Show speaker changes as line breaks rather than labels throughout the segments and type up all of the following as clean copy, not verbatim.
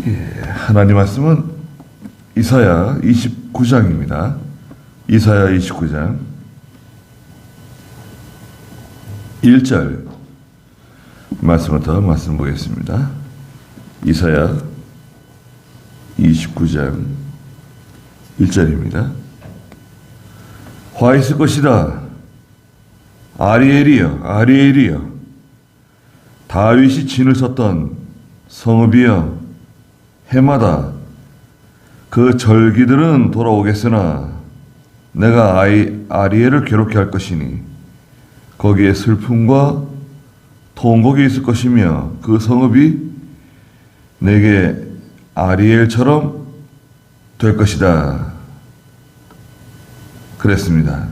하나님 말씀은 이사야 29장입니다. 이사야 29장 1절 말씀부터 말씀 보겠습니다. 이사야 29장 1절입니다. 화 있을 것이다. 아리엘이여, 아리엘이여, 다윗이 진을 섰던 성읍이여, 해마다 그 절기들은 돌아오겠으나 내가 아리엘을 괴롭게 할 것이니 거기에 슬픔과 통곡이 있을 것이며 그 성읍이 내게 아리엘처럼 될 것이다. 그랬습니다.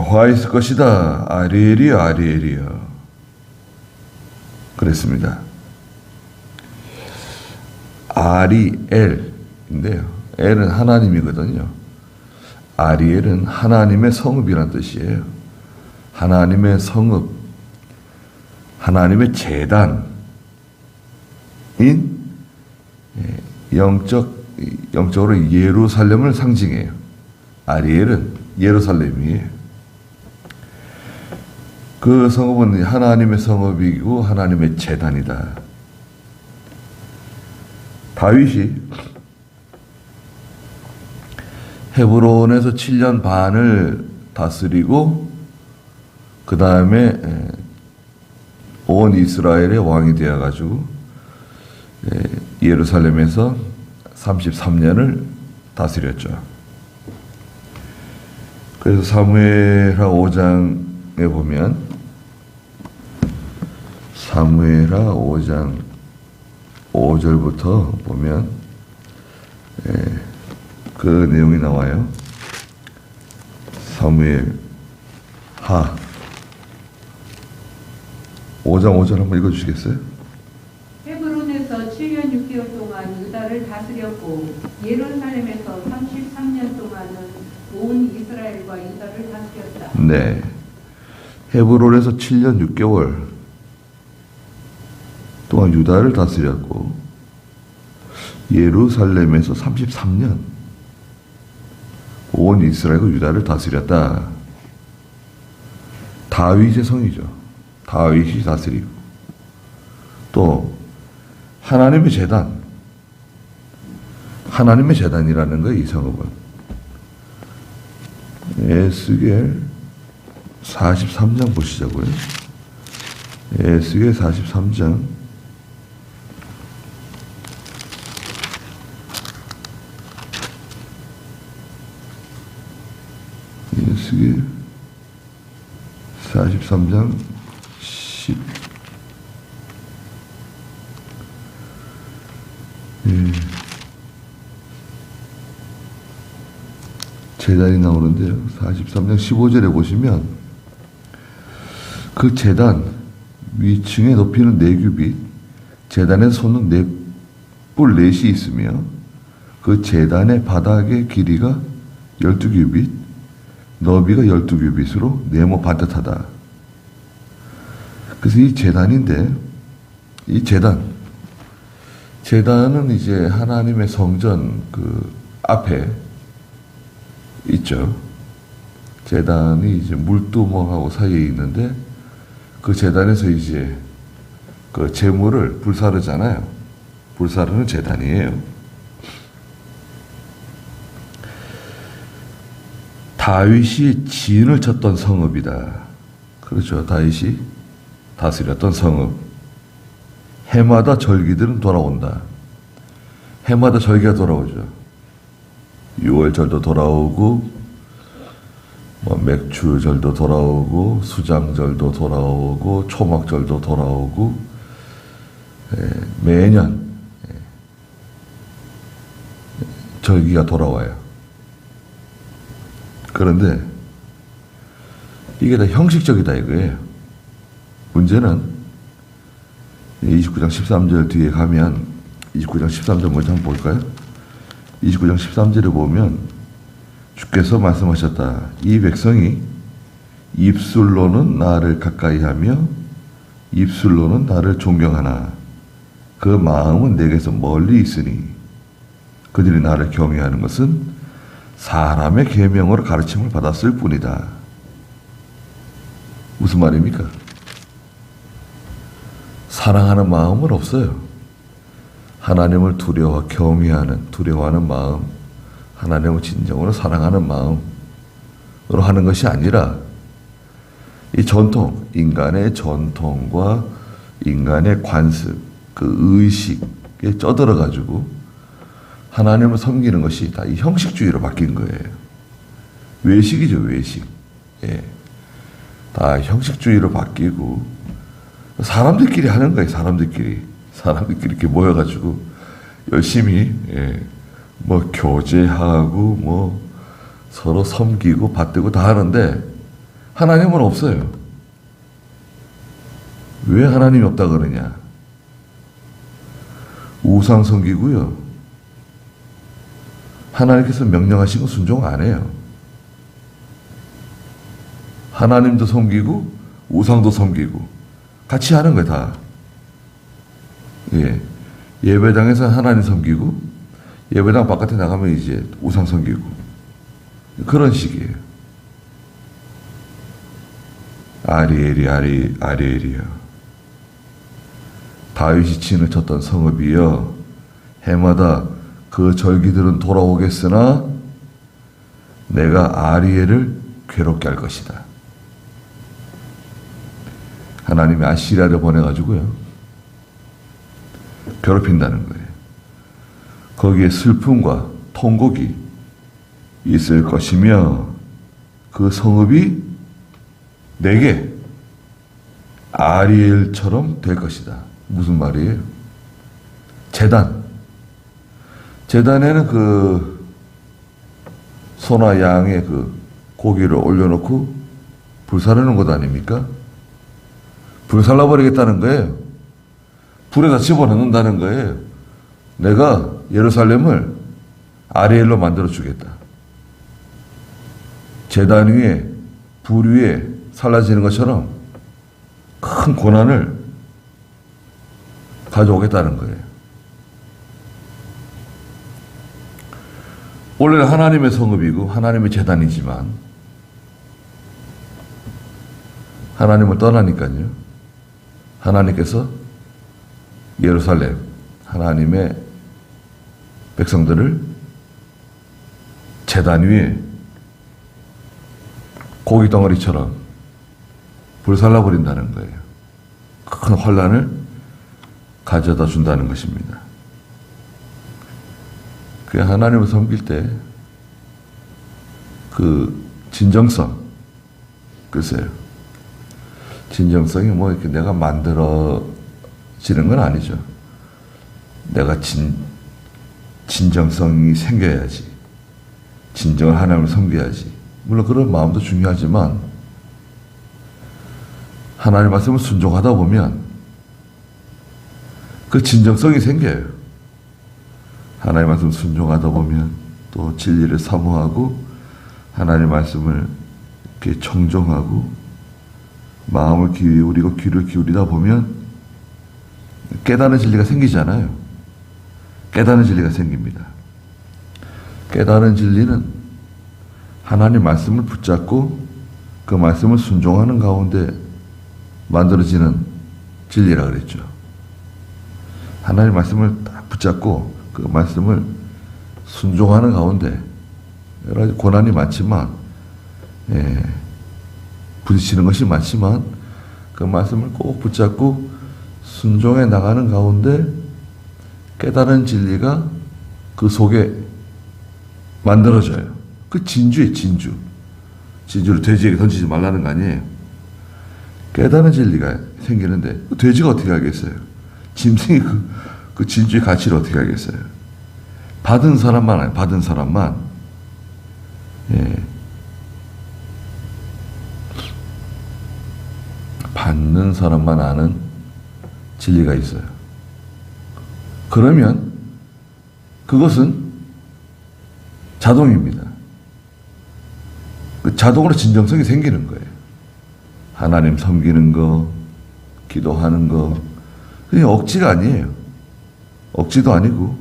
화 있을 것이다. 아리엘이여, 아리엘이여. 그랬습니다. 아리엘인데요. 엘은 하나님이거든요. 아리엘은 하나님의 성읍이란 뜻이에요. 하나님의 성읍, 하나님의 제단인 영적으로 예루살렘을 상징해요. 아리엘은 예루살렘이에요. 그 성읍은 하나님의 성읍이고 하나님의 제단이다. 다윗이 헤브론에서 7년 반을 다스리고 그 다음에 온 이스라엘의 왕이 되어가지고 예루살렘에서 33년을 다스렸죠. 그래서 사무엘하 5장에 보면 사무엘하 5장 5절부터 보면 그 내용이 나와요. 사무엘하 5장 5절 한번 읽어주시겠어요?
헤브론에서 7년 6개월 동안 유다를 다스렸고 예루살렘에서 33년 동안은 온 이스라엘과 유다를 다스렸다.
네, 헤브론에서 7년 6개월 동안 유다를 다스렸고 예루살렘에서 33년 온 이스라엘과 유다를 다스렸다. 다윗의 성이죠. 다윗이 다스리고 또 하나님의 제단, 하나님의 제단이라는 거예요. 이 성읍은 에스겔 43장 보시자고요. 에스겔 43장 에스겔 43장 10 제단이 나오는데요. 43장 15절에 보시면 그 제단 위층의 높이는 4규빗, 제단에 솟는 4뿔 넷이 있으며 그 제단의 바닥의 길이가 12규빗, 너비가 12규빗으로 네모 반듯하다. 그래서 이 제단인데, 이 제단은 이제 하나님의 성전 그 앞에 있죠. 제단이 이제 물두멍하고 사이에 있는데 그 제단에서 이제 그 제물을 불사르잖아요. 불사르는 제단이에요. 다윗이 진을 쳤던 성읍이다. 그렇죠. 다윗이 다스렸던 성읍. 해마다 절기들은 돌아온다. 해마다 절기가 돌아오죠. 6월절도 돌아오고 맥주절도 돌아오고 수장절도 돌아오고 초막절도 돌아오고 매년 절기가 돌아와요. 그런데 이게 다 형식적이다 이거예요. 문제는 29장 13절 뒤에 가면 29장 13절 먼저 한번 볼까요? 29장 13절에 보면 주께서 말씀하셨다. 이 백성이 입술로는 나를 가까이하며 입술로는 나를 존경하나 그 마음은 내게서 멀리 있으니 그들이 나를 경외하는 것은 사람의 계명으로 가르침을 받았을 뿐이다. 무슨 말입니까? 사랑하는 마음은 없어요. 하나님을 경외하는 마음, 하나님을 진정으로 사랑하는 마음으로 하는 것이 아니라 이 전통, 인간의 전통과 인간의 관습, 그 의식에 쩌들어가지고 하나님을 섬기는 것이 다 이 형식주의로 바뀐 거예요. 외식이죠, 외식. 예. 다 형식주의로 바뀌고 사람들끼리 하는 거예요, 사람들끼리 이렇게 모여가지고 열심히 뭐 교제하고 뭐 서로 섬기고 받들고 다 하는데 하나님은 없어요. 왜 하나님이 없다 그러냐? 우상 섬기고요. 하나님께서 명령하신 거 순종 안 해요. 하나님도 섬기고 우상도 섬기고 같이 하는 거예요, 다. 예. 예배당에서 하나님 섬기고 예배당 바깥에 나가면 이제 우상 섬기고 그런 식이에요. 아리엘이여 다윗이 진을 쳤던 성읍이여 해마다 그 절기들은 돌아오겠으나 내가 아리엘을 괴롭게 할 것이다. 하나님이 아시리아를 보내가지고요 괴롭힌다는 거예요. 거기에 슬픔과 통곡이 있을 것이며 그 성읍이 내게 아리엘처럼 될 것이다. 무슨 말이에요? 제단에는 그 소나 양의 그 고기를 올려놓고 불사르는 것 아닙니까? 불살라버리겠다는 거예요. 불에다 집어넣는다는 거예요. 내가 예루살렘을 아리엘로 만들어 주겠다. 제단 위에 불 위에 살라지는 것처럼 큰 고난을 가져오겠다는 거예요. 원래는 하나님의 성읍이고 하나님의 제단이지만 하나님을 떠나니까요. 하나님께서 예루살렘, 하나님의 백성들을 제단 위에 고기 덩어리처럼 불살라버린다는 거예요. 큰 환난을 가져다 준다는 것입니다. 그 하나님을 섬길 때 그 진정성, 글쎄요. 진정성이 뭐 이렇게 내가 만들어지는 건 아니죠. 내가 진정성이 생겨야지. 진정한 하나님을 섬겨야지. 물론 그런 마음도 중요하지만 하나님 말씀을 순종하다 보면 그 진정성이 생겨요. 하나님 말씀 순종하다 보면 또 진리를 사모하고 하나님 말씀을 이렇게 청종하고 마음을 기울이고 귀를 기울이다 보면 깨닫는 진리가 생기잖아요. 깨닫는 진리가 생깁니다. 깨닫는 진리는 하나님 말씀을 붙잡고 그 말씀을 순종하는 가운데 만들어지는 진리라 그랬죠. 하나님 말씀을 딱 붙잡고 그 말씀을 순종하는 가운데 여러 가지 고난이 많지만 부딪히는 것이 많지만 그 말씀을 꼭 붙잡고 순종해 나가는 가운데 깨달은 진리가 그 속에 만들어져요. 그 진주예요, 진주. 진주를 돼지에게 던지지 말라는 거 아니에요. 깨달은 진리가 생기는데 돼지가 어떻게 알겠어요? 짐승이 그 진주의 가치를 어떻게 알겠어요? 받은 사람만 아니에요. 받은 사람만. 받는 사람만 아는 진리가 있어요. 그러면 그것은 자동입니다. 자동으로 진정성이 생기는 거예요. 하나님 섬기는 거, 기도하는 거 그냥 억지가 아니에요. 억지도 아니고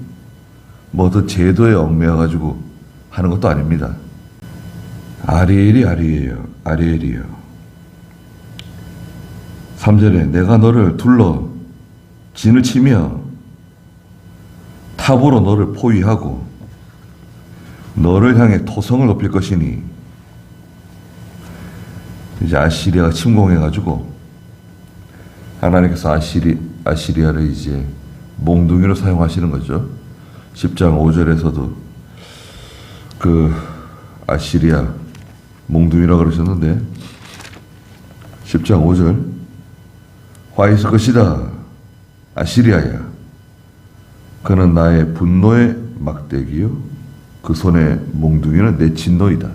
뭐 어떤 제도에 얽매여가지고 하는 것도 아닙니다. 아리엘이에요. 3절에 내가 너를 둘러 진을 치며 탑으로 너를 포위하고 너를 향해 토성을 높일 것이니. 이제 아시리아가 침공해가지고 하나님께서 아시리아를 이제 몽둥이로 사용하시는 거죠. 10장 5절에서도 그 아시리아 몽둥이라고 그러셨는데 10장 5절 화 있을 것이다 아시리아야 그는 나의 분노의 막대기요 그 손의 몽둥이는 내 진노이다.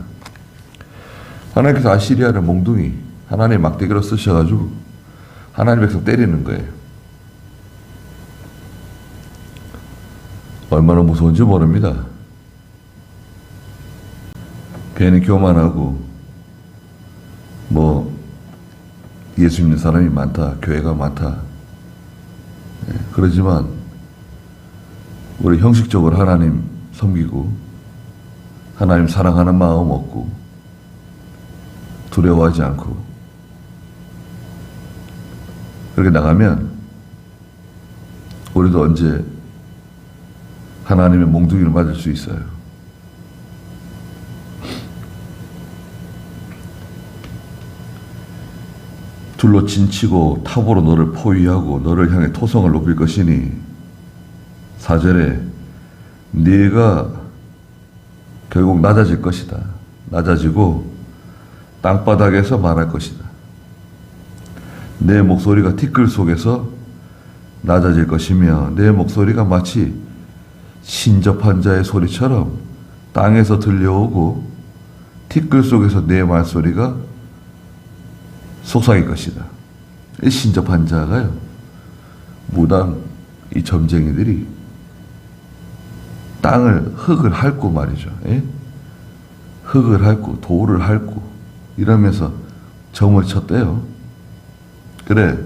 하나님께서 아시리아를 몽둥이 하나님의 막대기로 쓰셔가지고 하나님 백성 때리는 거예요. 얼마나 무서운지 모릅니다. 괜히 교만하고 뭐 예수 믿는 사람이 많다, 교회가 많다. 그러지만 우리 형식적으로 하나님 섬기고 하나님 사랑하는 마음 없고 두려워하지 않고 그렇게 나가면 우리도 언제 하나님의 몽둥이를 맞을 수 있어요. 둘로 진치고 탑으로 너를 포위하고 너를 향해 토성을 높일 것이니 4절에 네가 결국 낮아질 것이다. 낮아지고 땅바닥에서 말할 것이다. 내 목소리가 티끌 속에서 낮아질 것이며 내 목소리가 마치 신접한 자의 소리처럼 땅에서 들려오고 티끌 속에서 내 말소리가 속삭일 것이다. 이 신접한 자가요. 무당 이 점쟁이들이 땅을 흙을 핥고 말이죠. 예? 흙을 핥고 돌을 핥고 이러면서 점을 쳤대요. 그래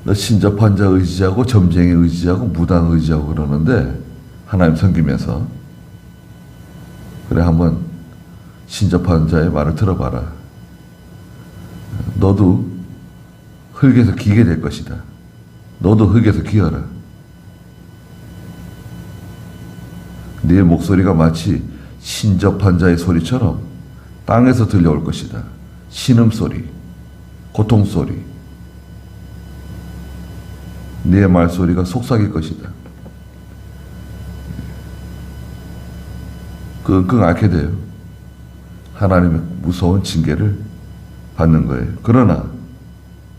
너 신접한 자 의지하고 점쟁이 의지하고 무당 의지하고 그러는데 하나님 섬기면서 그래 한번 신접한 자의 말을 들어봐라. 너도 흙에서 기게 될 것이다. 너도 흙에서 기어라. 네 목소리가 마치 신접한 자의 소리처럼 땅에서 들려올 것이다. 신음소리, 고통소리. 네 말소리가 속삭일 것이다. 끙끙 앓게 돼요. 하나님의 무서운 징계를 받는 거예요. 그러나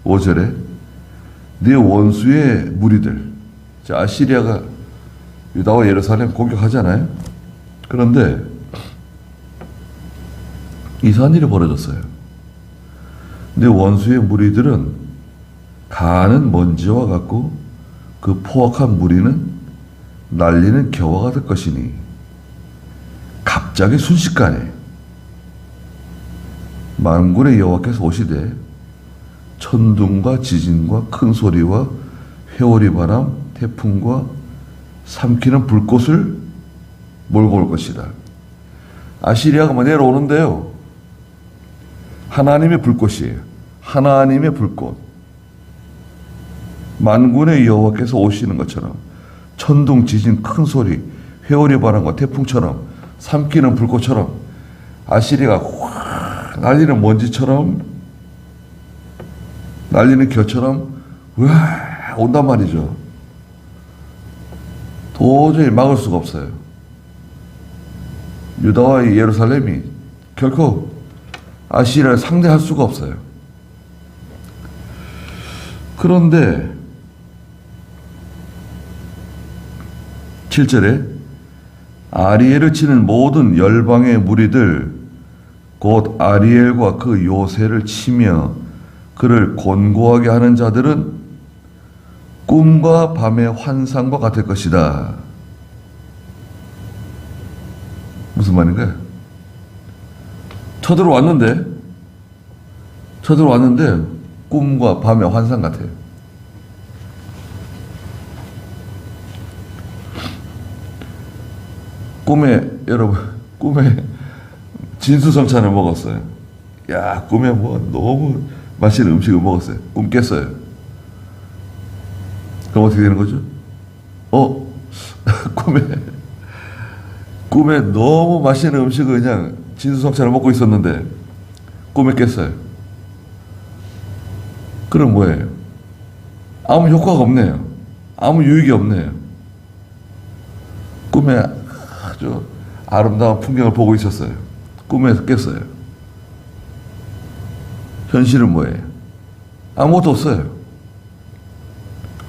5절에 네 원수의 무리들, 아시리아가 유다와 예루살렘 공격하잖아요. 그런데 이상한 일이 벌어졌어요. 네 원수의 무리들은 가는 먼지와 같고 그 포악한 무리는 날리는 겨와 같을 것이니 갑자기 순식간에 만군의 여호와께서 오시되 천둥과 지진과 큰 소리와 회오리 바람, 태풍과 삼키는 불꽃을 몰고 올 것이다. 아시리아가 뭐 내려오는데요. 하나님의 불꽃이에요. 하나님의 불꽃. 만군의 여호와께서 오시는 것처럼 천둥, 지진, 큰 소리, 회오리 바람과 태풍처럼 삼키는 불꽃처럼 아시리아가 확 날리는 먼지처럼 날리는 겨처럼 와 온단 말이죠. 도저히 막을 수가 없어요. 유다와 예루살렘이 결코 아시리아를 상대할 수가 없어요. 그런데 7절에 아리엘을 치는 모든 열방의 무리들 곧 아리엘과 그 요새를 치며 그를 곤고하게 하는 자들은 꿈과 밤의 환상과 같을 것이다. 무슨 말인가요? 쳐들어왔는데 꿈과 밤의 환상 같아요. 여러분, 꿈에 진수성찬을 먹었어요. 야, 꿈에 뭐 너무 맛있는 음식을 먹었어요. 꿈 깼어요. 그럼 어떻게 되는 거죠? 꿈에 너무 맛있는 음식을 그냥 진수성찬을 먹고 있었는데 꿈에 깼어요. 그럼 뭐예요? 아무 효과가 없네요. 아무 유익이 없네요. 꿈에 아주 아름다운 풍경을 보고 있었어요. 꿈에서 깼어요. 현실은 뭐예요? 아무것도 없어요.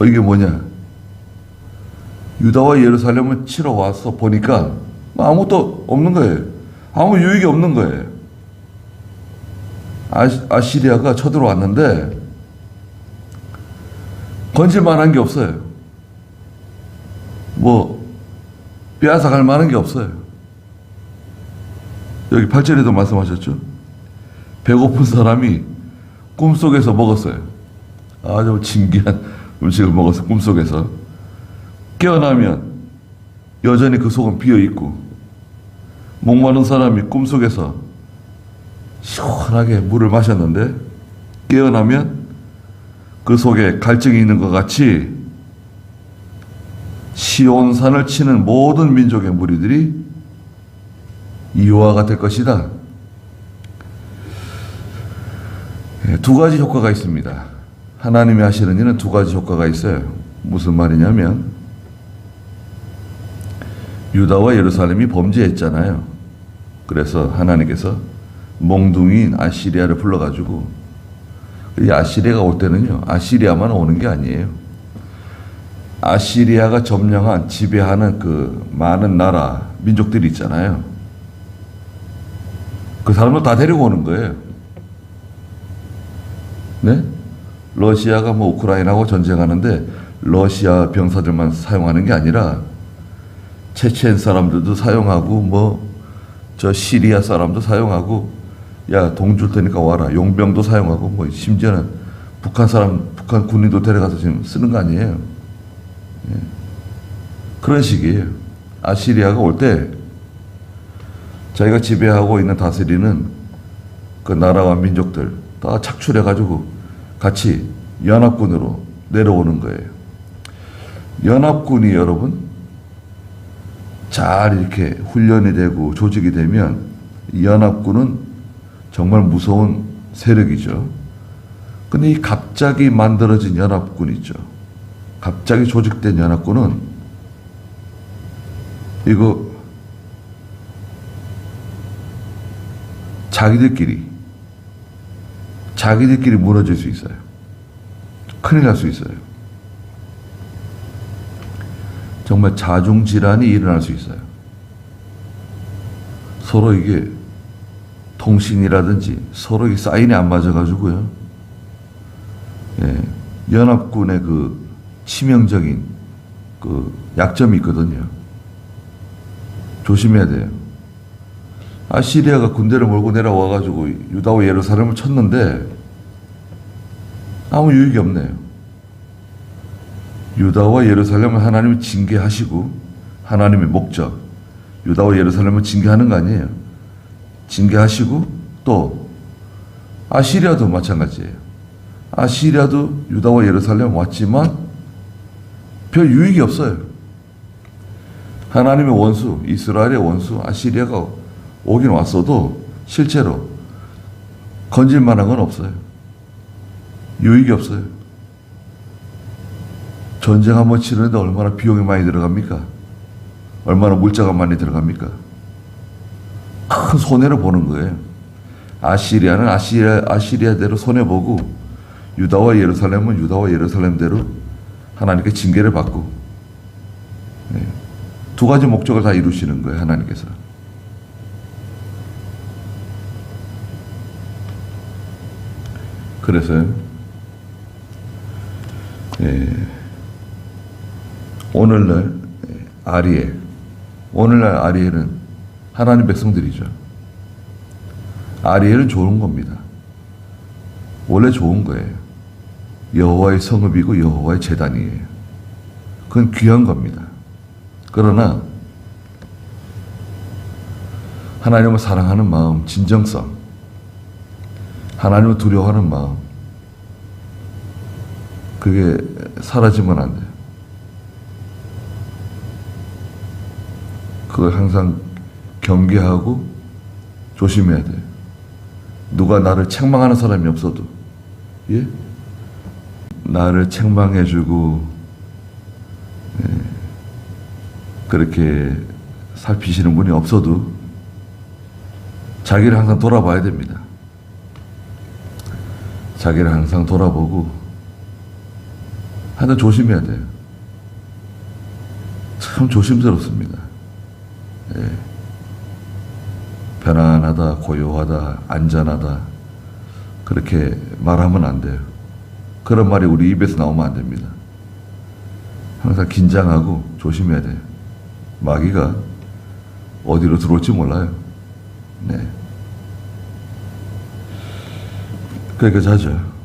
이게 뭐냐? 유다와 예루살렘을 치러 와서 보니까 아무것도 없는 거예요. 아무 유익이 없는 거예요. 아시리아가 쳐들어왔는데 건질 만한 게 없어요. 뭐 빼앗아 갈 만한 게 없어요. 여기 8절에도 말씀하셨죠? 배고픈 사람이 꿈속에서 먹었어요. 아주 신기한 음식을 먹었어요. 꿈속에서. 깨어나면 여전히 그 속은 비어있고, 목마른 사람이 꿈속에서 시원하게 물을 마셨는데 깨어나면 그 속에 갈증이 있는 것 같이 시온산을 치는 모든 민족의 무리들이 이와 같을 것이다. 두 가지 효과가 있습니다. 하나님이 하시는 일은 두 가지 효과가 있어요. 무슨 말이냐면 유다와 예루살렘이 범죄했잖아요. 그래서 하나님께서 몽둥이인 아시리아를 불러가지고, 이 아시리아가 올 때는요, 아시리아만 오는 게 아니에요. 아시리아가 점령한, 지배하는 그 많은 나라, 민족들이 있잖아요. 그 사람들 다 데리고 오는 거예요. 네? 러시아가 뭐 우크라이나하고 전쟁하는데 러시아 병사들만 사용하는 게 아니라 체첸 사람들도 사용하고, 뭐 저 시리아 사람도 사용하고, 야, 돈 줄 테니까 와라, 용병도 사용하고, 뭐 심지어는 북한 군인도 데려가서 지금 쓰는 거 아니에요. 예. 그런 식이에요. 아시리아가 올 때 자기가 지배하고 있는 다스리는 그 나라와 민족들 다 착출해가지고 같이 연합군으로 내려오는 거예요. 연합군이 여러분 잘 이렇게 훈련이 되고 조직이 되면 이 연합군은 정말 무서운 세력이죠. 근데 이 갑자기 만들어진 연합군 있죠. 갑자기 조직된 연합군은 이거 자기들끼리 무너질 수 있어요. 큰일 날 수 있어요. 정말 자중질환이 일어날 수 있어요. 서로 이게 통신이라든지 서로 이 사인이 안 맞아가지고요. 예, 연합군의 그 치명적인 그 약점이 있거든요. 조심해야 돼요. 아시리아가 군대를 몰고 내려와가지고 유다와 예루살렘을 쳤는데 아무 유익이 없네요. 유다와 예루살렘을 하나님이 징계하시고, 하나님의 목적, 유다와 예루살렘을 징계하는 거 아니에요. 징계하시고 또 아시리아도 마찬가지예요. 아시리아도 유다와 예루살렘 왔지만 별 유익이 없어요. 하나님의 원수, 이스라엘의 원수 아시리아가 오긴 왔어도 실제로 건질 만한 건 없어요. 유익이 없어요. 전쟁 한번 치르는데 얼마나 비용이 많이 들어갑니까? 얼마나 물자가 많이 들어갑니까? 큰 손해를 보는 거예요. 아시리아는 아시리아대로 손해보고, 유다와 예루살렘은 유다와 예루살렘대로 하나님께 징계를 받고, 네. 두 가지 목적을 다 이루시는 거예요, 하나님께서. 그래서요, 예, 오늘날 아리엘은 하나님 백성들이죠. 아리엘은 좋은 겁니다. 원래 좋은 거예요. 여호와의 성읍이고 여호와의 제단이에요. 그건 귀한 겁니다. 그러나 하나님을 사랑하는 마음, 진정성, 하나님을 두려워하는 마음, 그게 사라지면 안 돼요. 그걸 항상 경계하고 조심해야 돼요. 누가 나를 책망하는 사람이 없어도, 예? 나를 책망해주고, 예, 그렇게 살피시는 분이 없어도 자기를 항상 돌아봐야 됩니다. 자기를 항상 돌아보고 하여튼 조심해야 돼요. 참 조심스럽습니다. 예. 편안하다, 고요하다, 안전하다 그렇게 말하면 안 돼요. 그런 말이 우리 입에서 나오면 안 됩니다. 항상 긴장하고 조심해야 돼요. 마귀가 어디로 들어올지 몰라요. 네. 그러니까 자죠.